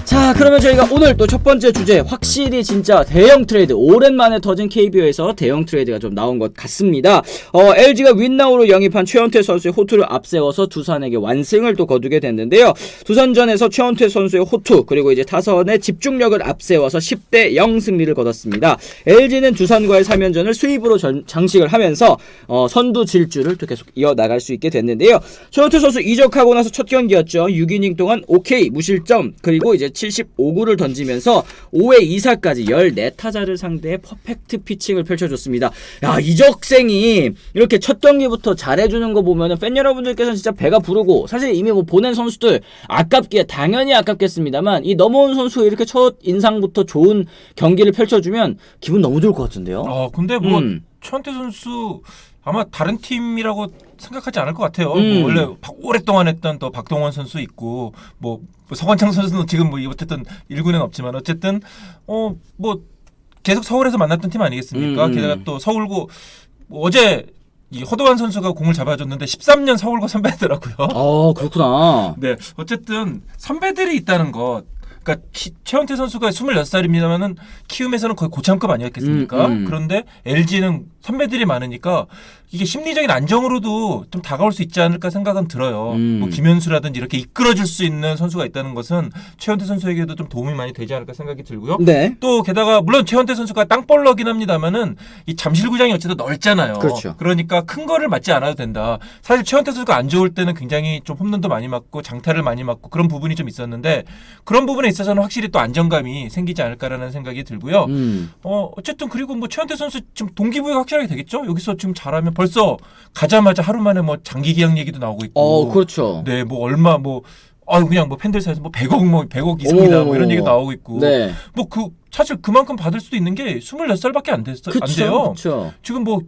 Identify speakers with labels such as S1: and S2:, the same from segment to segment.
S1: 자, 그러면 저희가 오늘 또 첫 번째 주제, 확실히 진짜 대형 트레이드, 오랜만에 터진 KBO에서 대형 트레이드가 좀 나온 것 같습니다. LG가 윈나우로 영입한 최원태 선수의 호투를 앞세워서 두산에게 완승을 또 거두게 됐는데요. 두산전에서 최원태 선수의 호투, 그리고 이제 타선의 집중력을 앞세워서 10대 0 승리를 거뒀습니다. LG는 두산과의 3연전을 수입으로 장식을 하면서 선두 질주를 또 계속 이어나갈 수 있게 됐는데요. 최원태 선수 이적하고 나서 첫 경기였죠. 6이닝 동안 OK 무실점, 그리고 이제 75구를 던지면서 5회 2사까지 14타자를 상대해 퍼펙트 피칭을 펼쳐줬습니다. 야, 이적생이 이렇게 첫 경기부터 잘해주는 거 보면은 팬 여러분들께서는 진짜 배가 부르고, 사실 이미 뭐 보낸 선수들 당연히 아깝겠습니다만, 이 넘어온 선수가 이렇게 첫 인상부터 좋은 경기를 펼쳐주면 기분 너무 좋을 것 같은데요.
S2: 근데 뭐 최원태 선수 아마 다른 팀이라고 생각하지 않을 것 같아요. 뭐 원래 오랫동안 했던 또 박동원 선수 있고, 뭐 서건창 선수는 지금 뭐 어쨌든 1군에는 없지만 어쨌든 뭐 계속 서울에서 만났던 팀 아니겠습니까? 게다가 또 서울고 뭐 어제 이 허도환 선수가 공을 잡아줬는데 13년 서울고 선배더라고요.
S1: 그렇구나.
S2: 네, 어쨌든 선배들이 있다는 것. 그러니까 최원태 선수가 26살입니다만은 키움에서는 거의 고참급 아니었겠습니까? 그런데 LG는 선배들이 많으니까 이게 심리적인 안정으로도 좀 다가올 수 있지 않을까 생각은 들어요. 뭐 김현수라든지 이렇게 이끌어줄 수 있는 선수가 있다는 것은 최원태 선수에게도 좀 도움이 많이 되지 않을까 생각이 들고요.
S1: 네.
S2: 또 게다가 물론 최원태 선수가 땅볼러긴 합니다만은 이 잠실구장이 어쨌든 넓잖아요.
S1: 그렇죠.
S2: 그러니까 큰 거를 맞지 않아도 된다. 사실 최원태 선수가 안 좋을 때는 굉장히 좀 홈런도 많이 맞고 장타를 많이 맞고 그런 부분이 좀 있었는데, 그런 부분에 있어서는 확실히 또 안정감이 생기지 않을까라는 생각이 들고요. 어쨌든 그리고 뭐 최원태 선수 지금 동기부여가 확실하게 되겠죠. 여기서 지금 잘하면 벌써 가자마자 하루 만에 뭐 장기 계약 얘기도 나오고 있고.
S1: 그렇죠.
S2: 네, 뭐 얼마 그냥 뭐 팬들 사이에서 뭐 100억 이상이다 뭐 이런 얘기 나오고 있고.
S1: 네.
S2: 뭐 사실 그만큼 받을 수도 있는 게 24살밖에 안 돼요.
S1: 그쵸.
S2: 지금 뭐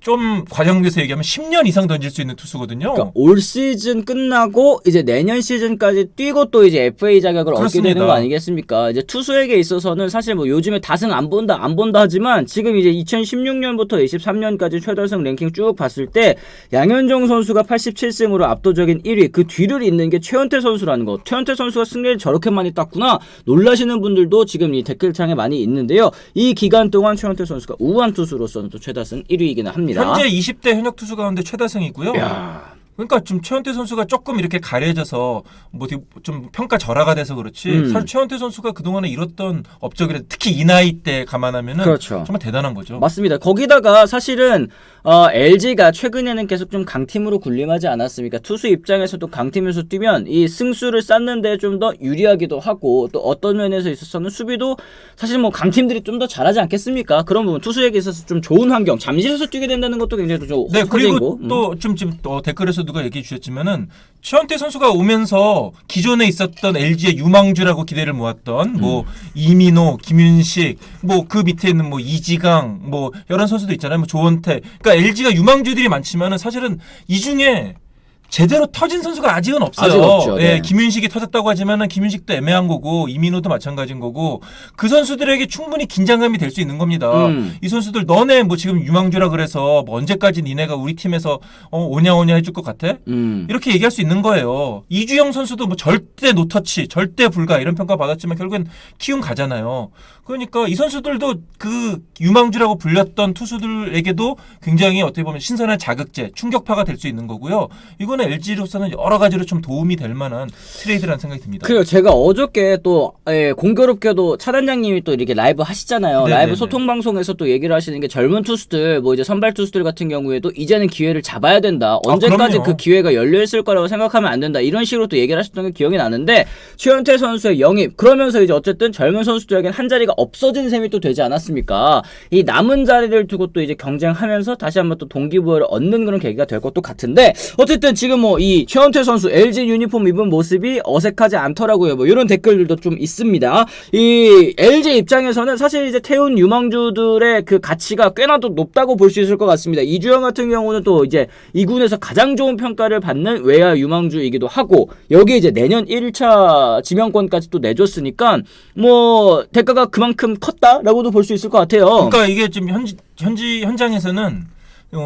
S2: 좀 과장돼서 얘기하면 10년 이상 던질 수 있는 투수거든요.
S1: 그러니까 올 시즌 끝나고 이제 내년 시즌까지 뛰고 또 이제 FA 자격을
S2: 그렇습니다.
S1: 얻게 되는 거 아니겠습니까? 이제 투수에게 있어서는 사실 뭐 요즘에 다승 안 본다 하지만, 지금 이제 2016년부터 23년까지 최다승 랭킹 쭉 봤을 때 양현종 선수가 87승으로 압도적인 1위, 그 뒤를 잇는 게 최원태 선수라는 거. 최원태 선수가 승리를 저렇게 많이 땄구나 놀라시는 분들도 지금 이 댓글창에 많이 있는데요. 이 기간 동안 최원태 선수가 우한 투수로서는 또 최다승 1위이기는 합니다.
S2: 현재 20대 현역 투수 가운데 최다승이고요.
S1: 야.
S2: 그러니까 지금 최원태 선수가 조금 이렇게 가려져서 뭐 좀 평가 절하가 돼서 그렇지, 사실 최원태 선수가 그동안에 이뤘던 업적이라, 특히 이 나이 때 감안하면은
S1: 그렇죠.
S2: 정말 대단한 거죠.
S1: 맞습니다. 거기다가 사실은 LG가 최근에는 계속 좀 강팀으로 군림하지 않았습니까? 투수 입장에서도 강팀에서 뛰면 이 승수를 쌓는데 좀 더 유리하기도 하고, 또 어떤 면에서 있어서는 수비도 사실 뭐 강팀들이 좀 더 잘하지 않겠습니까? 그런 부분 투수에게 있어서 좀 좋은 환경, 잠실에서 뛰게 된다는 것도 굉장히 좀
S2: 네, 그리고
S1: 호재이고.
S2: 또 좀 지금 댓글에서 누가 얘기해 주셨지만은 최원태 선수가 오면서 기존에 있었던 LG의 유망주라고 기대를 모았던 뭐 이민호, 김윤식, 뭐 그 밑에 있는 뭐 이지강, 뭐 여러 선수도 있잖아요. 뭐 조원태. 그러니까 LG가 유망주들이 많지만은 사실은 이 중에 제대로 터진 선수가 아직은 없어요.
S1: 아직 없죠. 네.
S2: 예, 김윤식이 터졌다고 하지만은 김윤식도 애매한 거고, 이민호도 마찬가지인 거고, 그 선수들에게 충분히 긴장감이 될 수 있는 겁니다. 이 선수들 너네 뭐 지금 유망주라 그래서 뭐 언제까지 니네가 우리 팀에서 오냐 해줄 것 같아? 이렇게 얘기할 수 있는 거예요. 이주영 선수도 뭐 절대 노터치, 절대 불가 이런 평가 받았지만 결국엔 키움 가잖아요. 그러니까 이 선수들도 그 유망주라고 불렸던 투수들에게도 굉장히 어떻게 보면 신선한 자극제, 충격파가 될 수 있는 거고요. 이거는 LG로서는 여러 가지로 좀 도움이 될 만한 트레이드라는 생각이 듭니다.
S1: 그리고 제가 어저께 또 공교롭게도 차단장님이 또 이렇게 라이브 하시잖아요.
S2: 네네네.
S1: 라이브 소통 방송에서 또 얘기를 하시는 게, 젊은 투수들, 뭐 이제 선발 투수들 같은 경우에도 이제는 기회를 잡아야 된다. 언제까지
S2: 그럼요.
S1: 그 기회가 열려 있을 거라고 생각하면 안 된다. 이런 식으로 또 얘기를 하셨던 게 기억이 나는데, 최원태 선수의 영입, 그러면서 이제 어쨌든 젊은 선수들에게는 한 자리가 없어진 셈이 또 되지 않았습니까? 이 남은 자리를 두고 또 이제 경쟁하면서 다시 한번 또 동기부여를 얻는 그런 계기가 될 것도 같은데, 어쨌든 지금 뭐 이 최원태 선수 LG 유니폼 입은 모습이 어색하지 않더라고요. 뭐 이런 댓글들도 좀 있습니다. 이 LG 입장에서는 사실 이제 태운 유망주들의 그 가치가 꽤나 또 높다고 볼 수 있을 것 같습니다. 이주영 같은 경우는 또 이제 2군에서 가장 좋은 평가를 받는 외야 유망주이기도 하고, 여기에 이제 내년 1차 지명권까지 또 내줬으니까 뭐 대가가 그만큼 컸다라고도 볼 수 있을 것 같아요.
S2: 그러니까 이게 지금 현장에서는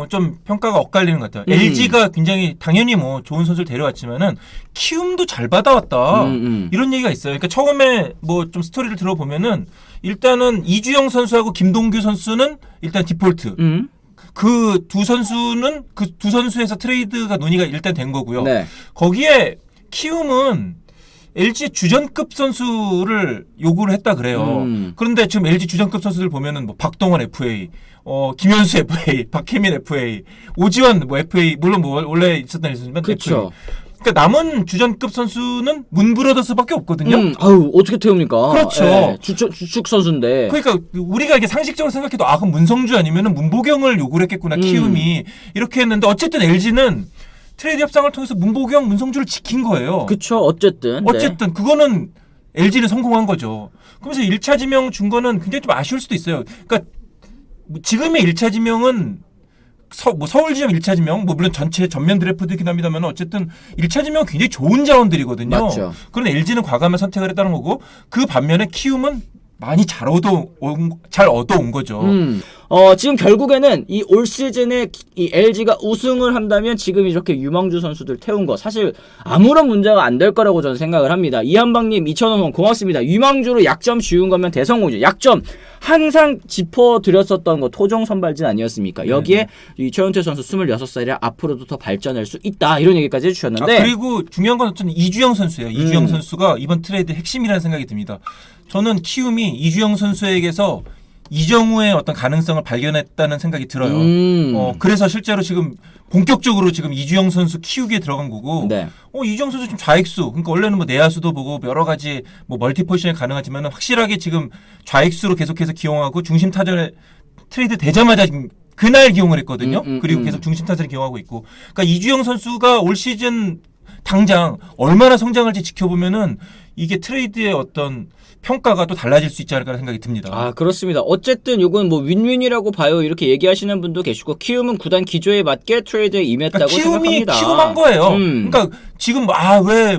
S2: 좀 평가가 엇갈리는 것 같아요. LG가 굉장히 당연히 뭐 좋은 선수를 데려왔지만은 키움도 잘 받아왔다. 이런 얘기가 있어요. 그러니까 처음에 뭐 좀 스토리를 들어보면은 일단은 이주영 선수하고 김동규 선수는 일단 디폴트. 그 두 선수는 그 두 선수에서 트레이드가 논의가 일단 된 거고요.
S1: 네.
S2: 거기에 키움은 LG 주전급 선수를 요구를 했다 그래요. 그런데 지금 LG 주전급 선수들 보면은 뭐 박동원 FA, 김현수 FA, 박혜민 FA, 오지환 뭐 FA 물론 뭐 원래 있었던 선수지만
S1: 그렇죠.
S2: 그러니까 남은 주전급 선수는 문브러더스밖에 없거든요.
S1: 아유 어떻게 태웁니까?
S2: 그렇죠.
S1: 예, 주축 선수인데.
S2: 그러니까 우리가 이게 상식적으로 생각해도 아 그럼 문성주 아니면은 문보경을 요구를 했겠구나 키움이 이렇게 했는데 어쨌든 LG는 트레이드 협상을 통해서 문보경, 문성주를 지킨 거예요.
S1: 그렇죠. 어쨌든
S2: 그거는 LG는 성공한 거죠. 그러면서 1차 지명 준 거는 굉장히 좀 아쉬울 수도 있어요. 그러니까 지금의 1차 지명은 서울 지점 1차 지명, 뭐 물론 전체 전면 드래프트이긴 합니다만 어쨌든 1차 지명은 굉장히 좋은 자원들이거든요.
S1: 맞죠.
S2: 그런 LG는 과감한 선택을 했다는 거고 그 반면에 키움은 많이 잘 얻어온 거죠.
S1: 지금 결국에는 이 올 시즌에 이 LG가 우승을 한다면 지금 이렇게 유망주 선수들 태운 거 사실 아무런 문제가 안 될 거라고 저는 생각을 합니다. 이한방님 2,000원 고맙습니다. 유망주로 약점 지운 거면 대성공이죠. 약점 항상 짚어드렸었던 거 토종 선발진 아니었습니까? 여기에 이 최원태 선수 26살이라 앞으로도 더 발전할 수 있다 이런 얘기까지 해주셨는데
S2: 그리고 중요한 건 어쨌든 이주영 선수예요. 이주영 선수가 이번 트레이드 핵심이라는 생각이 듭니다. 저는 키움이 이주영 선수에게서 이정우의 어떤 가능성을 발견했다는 생각이 들어요. 그래서 실제로 지금 본격적으로 지금 이주영 선수 키우기에 들어간 거고,
S1: 네.
S2: 이주영 선수 지금 좌익수, 그러니까 원래는 뭐 내야수도 보고 여러 가지 뭐 멀티 포지션이 가능하지만 확실하게 지금 좌익수로 계속해서 기용하고 중심 타전에 트레이드 되자마자 지금 그날 기용을 했거든요. 그리고 계속 중심 타선을 기용하고 있고, 그러니까 이주영 선수가 올 시즌 당장 얼마나 성장할지 지켜보면은 이게 트레이드의 어떤 평가가 또 달라질 수 있지 않을까 생각이 듭니다.
S1: 아 그렇습니다. 어쨌든 이건 뭐 윈윈이라고 봐요. 이렇게 얘기하시는 분도 계시고 키움은 구단 기조에 맞게 트레이드에 임했다고
S2: 그러니까
S1: 생각합니다.
S2: 키움한 거예요. 그러니까 지금 왜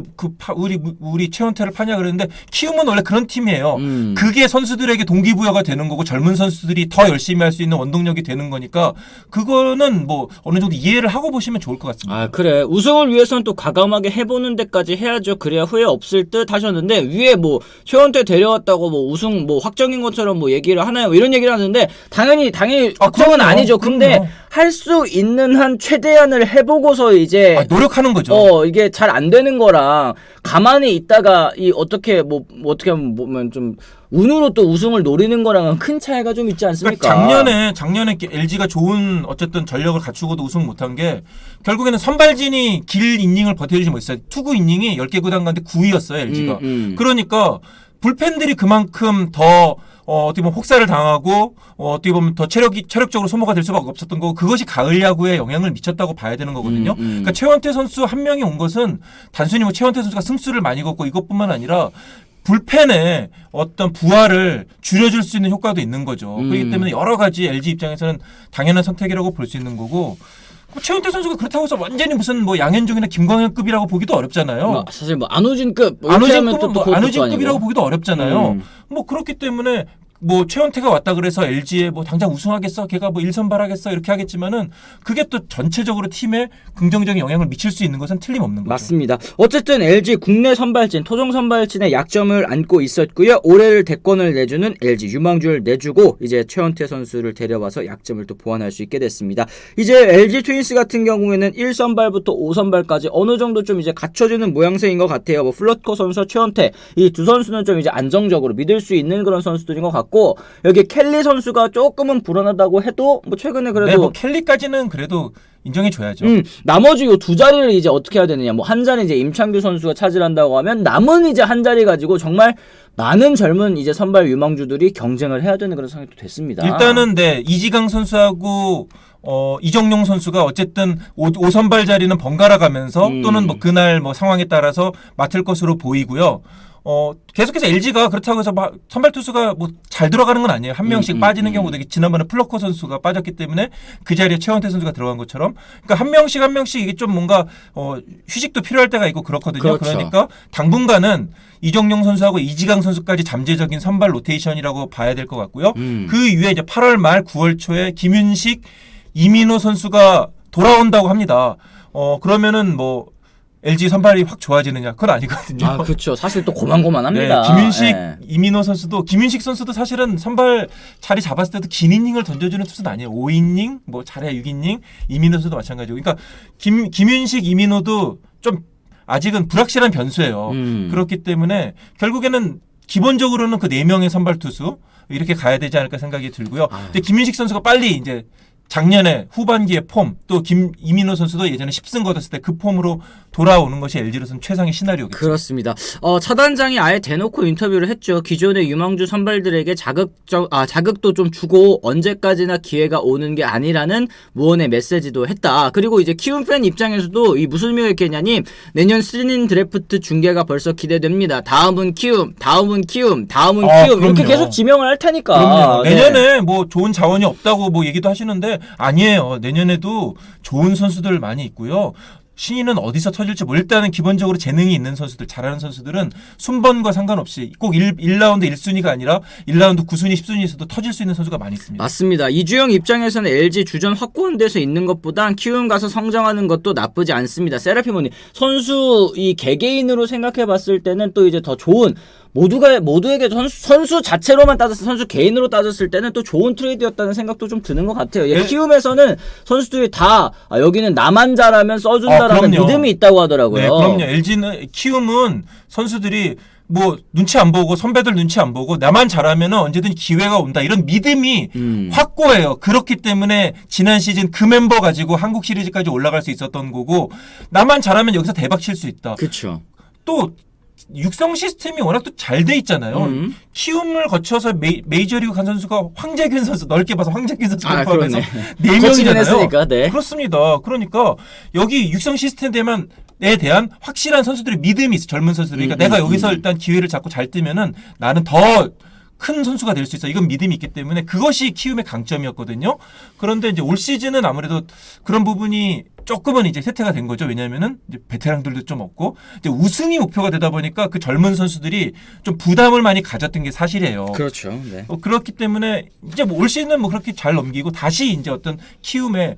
S2: 우리 최원태를 파냐 그랬는데 키움은 원래 그런 팀이에요. 그게 선수들에게 동기부여가 되는 거고 젊은 선수들이 더 열심히 할 수 있는 원동력이 되는 거니까 그거는 뭐 어느 정도 이해를 하고 보시면 좋을 것 같습니다.
S1: 아 그래 우승을 위해서는 또 과감하게 해보는 데까지 해야죠. 그래야 후회 없을 듯 하셨는데 위에 뭐 최원태 데려왔다고 뭐 우승 뭐 확정인 것처럼 뭐 얘기를 하나요? 뭐 이런 얘기를 하는데 당연히 확정은
S2: 그럼요.
S1: 아니죠. 근데 할 수 있는 한 최대한을 해보고서 이제
S2: 노력하는 거죠.
S1: 이게 잘 안 되는 거랑 가만히 있다가 이 어떻게 어떻게 하면 보면 좀 운으로 또 우승을 노리는 거랑은 큰 차이가 좀 있지 않습니까?
S2: 그러니까 작년에 LG가 좋은 어쨌든 전력을 갖추고도 우승 못한 게 결국에는 선발진이 길 이닝을 버텨주지 못했어요. 투구 이닝이 10개 구단 가운데 9위였어요 LG가. 그러니까 불펜들이 그만큼 더 어떻게 보면 혹사를 당하고 어떻게 보면 더 체력적으로 소모가 될 수밖에 없었던 거고 그것이 가을 야구에 영향을 미쳤다고 봐야 되는 거거든요. 그러니까 최원태 선수 한 명이 온 것은 단순히 뭐 최원태 선수가 승수를 많이 걷고 이것뿐만 아니라 불펜의 어떤 부하를 줄여줄 수 있는 효과도 있는 거죠. 그렇기 때문에 여러 가지 LG 입장에서는 당연한 선택이라고 볼 수 있는 거고 최원태 선수가 그렇다고 해서 완전히 무슨 뭐 양현종이나 김광현급이라고 보기도 어렵잖아요.
S1: 사실 뭐 안우진급
S2: 안우진급이라고 보기도 어렵잖아요. 뭐 그렇기 때문에 뭐 최원태가 왔다 그래서 LG에 뭐 당장 우승하겠어, 걔가 뭐 1선발하겠어 이렇게 하겠지만은 그게 또 전체적으로 팀에 긍정적인 영향을 미칠 수 있는 것은 틀림없는 거죠.
S1: 맞습니다. 어쨌든 LG 국내 선발진, 토종 선발진의 약점을 안고 있었고요. 올해를 대권을 내주는 LG 유망주를 내주고 이제 최원태 선수를 데려와서 약점을 또 보완할 수 있게 됐습니다. 이제 LG 트윈스 같은 경우에는 1선발부터 5선발까지 어느 정도 좀 이제 갖춰지는 모양새인 것 같아요. 뭐 플러트코 선수와 최원태 이 두 선수는 좀 이제 안정적으로 믿을 수 있는 그런 선수들인 것 같고. 여기 켈리 선수가 조금은 불안하다고 해도 뭐 최근에 그래도
S2: 뭐 켈리까지는 그래도 인정해 줘야죠.
S1: 나머지 요 두 자리를 이제 어떻게 해야 되느냐. 뭐 한 자리 이제 임창규 선수가 차지한다고 하면 남은 이제 한 자리 가지고 정말 많은 젊은 이제 선발 유망주들이 경쟁을 해야 되는 그런 상황이 됐습니다.
S2: 일단은 이지강 선수하고 이정용 선수가 어쨌든 5선발 자리는 번갈아 가면서 또는 뭐 그날 뭐 상황에 따라서 맡을 것으로 보이고요. 계속해서 LG가 그렇다고 해서 막 선발 투수가 뭐 잘 들어가는 건 아니에요. 한 명씩 빠지는 경우도 지난번에 플러커 선수가 빠졌기 때문에 그 자리에 최원태 선수가 들어간 것처럼 그러니까 한 명씩 이게 좀 뭔가 휴식도 필요할 때가 있고 그렇거든요.
S1: 그렇죠.
S2: 그러니까 당분간은 이정용 선수하고 이지강 선수까지 잠재적인 선발 로테이션이라고 봐야 될 것 같고요. 그 이후에 이제 8월 말 9월 초에 김윤식 이민호 선수가 돌아온다고 합니다. 그러면은 뭐 LG 선발이 확 좋아지느냐? 그건 아니거든요.
S1: 아, 그렇죠. 사실 또 고만고만합니다.
S2: 네, 김윤식,
S1: 네.
S2: 이민호 선수도 김윤식 선수도 사실은 선발 자리 잡았을 때도 긴 이닝을 던져주는 투수는 아니에요. 5이닝, 뭐 잘해 6이닝, 이민호 선수도 마찬가지고. 그러니까 김윤식, 이민호도 좀 아직은 불확실한 변수예요. 그렇기 때문에 결국에는 기본적으로는 그 4명의 선발 투수 이렇게 가야 되지 않을까 생각이 들고요. 근데 김윤식 선수가 빨리 이제 작년에 후반기에 폼, 또 이민호 선수도 예전에 10승 거뒀을 때 그 폼으로 돌아오는 것이 LG로서는 최상의 시나리오겠죠.
S1: 그렇습니다. 차단장이 아예 대놓고 인터뷰를 했죠. 기존의 유망주 선발들에게 자극도 좀 주고 언제까지나 기회가 오는 게 아니라는 무언의 메시지도 했다. 그리고 이제 키움 팬 입장에서도 이 무슨 의미가 있겠냐니 내년 시즌 드래프트 중계가 벌써 기대됩니다. 다음은 키움, 다음은 키움, 다음은 키움 이렇게
S2: 그럼요.
S1: 계속 지명을 할 테니까.
S2: 그럼요.
S1: 네.
S2: 내년에 뭐 좋은 자원이 없다고 뭐 얘기도 하시는데 아니에요. 내년에도 좋은 선수들 많이 있고요. 신인은 어디서 터질지 일단은 기본적으로 재능이 있는 선수들, 잘하는 선수들은 순번과 상관없이 꼭 1라운드 1순위가 아니라 1라운드 9순위, 10순위에서도 터질 수 있는 선수가 많이 있습니다.
S1: 맞습니다. 이주영 입장에서는 LG 주전 확고한데서 있는 것보단 키움 가서 성장하는 것도 나쁘지 않습니다. 세라피모니 선수 이 개개인으로 생각해봤을 때는 또 이제 더 좋은 모두에게 선수 자체로만 선수 개인으로 따졌을 때는 또 좋은 트레이드였다는 생각도 좀 드는 것 같아요.
S2: 네.
S1: 키움에서는 선수들이 다 여기는 나만 잘하면 써준다라는
S2: 그럼요.
S1: 믿음이 있다고 하더라고요.
S2: 네, 그럼요. 키움은 선수들이 뭐 눈치 안 보고 선배들 눈치 안 보고 나만 잘하면 언제든 기회가 온다 이런 믿음이 확고해요. 그렇기 때문에 지난 시즌 그 멤버 가지고 한국 시리즈까지 올라갈 수 있었던 거고 나만 잘하면 여기서 대박 칠 수 있다.
S1: 그렇죠.
S2: 또 육성 시스템이 워낙 또 잘 돼 있잖아요. 키움을 거쳐서 메이저리그 간 선수가 황재균 선수, 넓게 봐서 황재균 선수를 포함해서 4명이잖아요.
S1: 했으니까, 네.
S2: 그렇습니다. 그러니까 여기 육성 시스템에 대한 확실한 선수들의 믿음이 있어. 젊은 선수들이. 그러니까 내가 여기서 일단 기회를 잡고 잘 뜨면은 나는 더 큰 선수가 될 수 있어. 이건 믿음이 있기 때문에 그것이 키움의 강점이었거든요. 그런데 이제 올 시즌은 아무래도 그런 부분이 조금은 이제 쇠퇴가 된 거죠. 왜냐면은 이제 베테랑들도 좀 없고 이제 우승이 목표가 되다 보니까 그 젊은 선수들이 좀 부담을 많이 가졌던 게 사실이에요.
S1: 그렇죠. 네.
S2: 그렇기 때문에 이제 뭐 올 시즌은 뭐 그렇게 잘 넘기고 다시 이제 어떤 키움의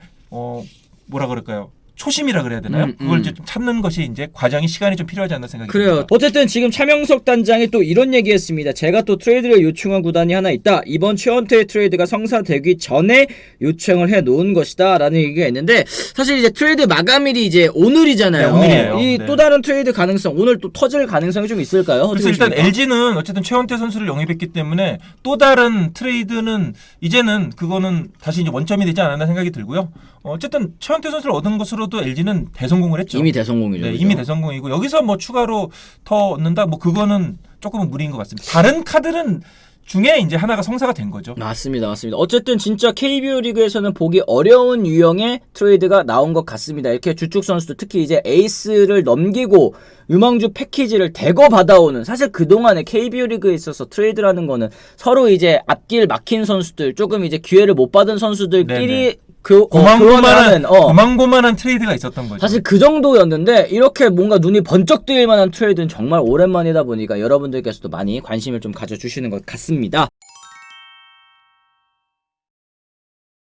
S2: 뭐라 그럴까요? 초심이라 그래야 되나요? 그걸 이제 좀 찾는 것이 이제 과정이 시간이 좀 필요하지 않나 생각이
S1: 그래요.
S2: 듭니다.
S1: 어쨌든 지금 차명석 단장이 또 이런 얘기했습니다. 제가 또 트레이드를 요청한 구단이 하나 있다. 이번 최원태의 트레이드가 성사되기 전에 요청을 해놓은 것이다 라는 얘기가 있는데 사실 이제 트레이드 마감일이 이제 오늘이잖아요.
S2: 네, 오늘이에요.
S1: 이
S2: 네.
S1: 또 다른 트레이드 가능성 오늘 또 터질 가능성이 좀 있을까요?
S2: 그래서 일단 LG는 어쨌든 최원태 선수를 영입했기 때문에 또 다른 트레이드는 이제는 그거는 다시 이제 원점이 되지 않았나 생각이 들고요. 어쨌든 최원태 선수를 얻은 것으로도 LG는 대성공을 했죠.
S1: 이미 대성공이죠.
S2: 네,
S1: 그죠?
S2: 이미 대성공이고 여기서 뭐 추가로 더 얻는다 뭐 그거는 조금은 무리인 것 같습니다. 다른 카드는 중에 이제 하나가 성사가 된 거죠.
S1: 맞습니다. 어쨌든 진짜 KBO 리그에서는 보기 어려운 유형의 트레이드가 나온 것 같습니다. 이렇게 주축 선수들 특히 이제 에이스를 넘기고 유망주 패키지를 대거 받아오는 사실 그동안에 KBO 리그에 있어서 트레이드라는 거는 서로 이제 앞길 막힌 선수들 조금 이제 기회를 못 받은 선수들끼리
S2: 네네.
S1: 교환하는
S2: 고만고만한 트레이드가 있었던 거죠.
S1: 사실 그 정도였는데 이렇게 뭔가 눈이 번쩍 뜨일 만한 트레이드는 정말 오랜만이다 보니까 여러분들께서도 많이 관심을 좀 가져주시는 것 같습니다.